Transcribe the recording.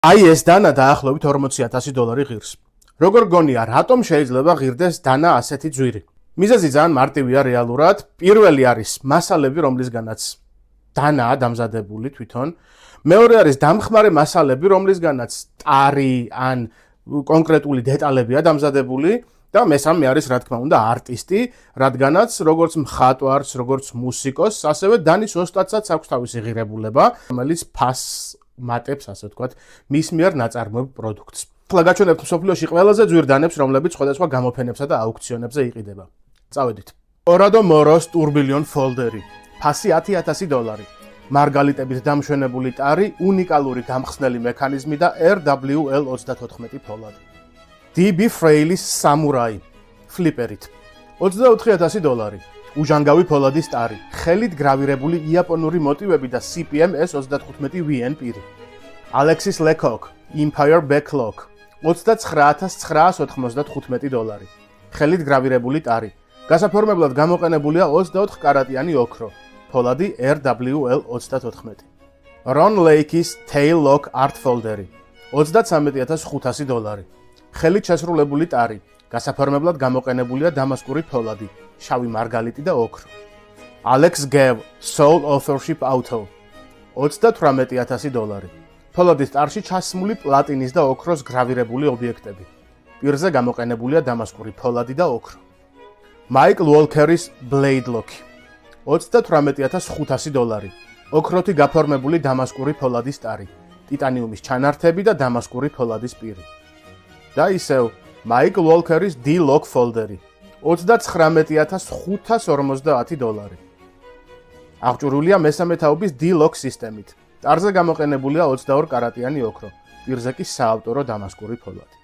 აი ეს დანა დაახლოებით $40,000 ღირს. როგორ გონია, რატომ შეიძლება ღირდეს დანა ასეთი ძვირი? მიზეზი ძალიან მარტივია რეალურად. პირველი არის მასალები, რომლისგანაც დანაა დამზადებული თვითონ. მეორე არის დამხმარე მასალები, რომლისგანაც ტარი ან კონკრეტული დეტალებია დამზადებული და მესამე არის რა თქმა უნდა არტისტი, რადგანაც როგორც მხატვარს, როგორც მუსიკოსს, ასევე დანის ოსტატსაც აქვს თავისი ღირებულება, რომელიც ფასს მატებს, ასე ვთქვათ, მის მიერ ნაწარმოებ პროდუქტს. ახლა გაჩვენებთ მსოფლიოში ყველაზე ძვირ დანებს, რომლებიც სხვადასხვა გამოფენებსა და აუქციონებზე იყიდება. წავედით. ორადო მოროს ტურბილიონ ფოლდერი, ფასი $10,000. მარგალიტებით დამშვენებული ტარი, უნიკალური გამხსნელი მექანიზმი და RWL-34 ფოლადი. DB Frailis სამურაი, ფლიპერით, $24,000. უჟანგავი ფოლადის ტარი, ხელით გრავირებული იაპონური მოტივები და CPM S35VN პირი. Alexis Lecoq, Empire Backlock, $29,995. ხელით გრავირებული ტარი. გასაფორმებლად გამოყენებულია 24 კარატიანი ოქრო. ფოლადი RWL-34. Ron Lake's Tail Lock Art Folder, $33,500. ხელით შესრულებული ტარი. გასაფორმებლად გამოყენებულია დამასკური ფოლადი, შავი მარგალიტი და ოქრო. Alex Gav Soul Authorship Auto, $38,000. ფოლადის ტარში ჩასმული პლატინის და ოქროს გრავირებული ობიექტები. პირზე გამოყენებულია დამასკური ფოლადი და ოქრო. Mike Walker's Blade Lock, $38,500. ოქროთი გაფორმებული დამასკური ფოლადის ტარი, ტიტანიუმის ჩანართები და დამასკური ფოლადის პირი. და ისევ Mike Walker's D-Lock Folder, $39,550. აღჭურვილია მესამე თაობის D-Lock სისტემით. ტარზე გამოყენებულია 22 კარატიანი ოქრო, პირზე კი საავტორო დამასკური ფოლადი.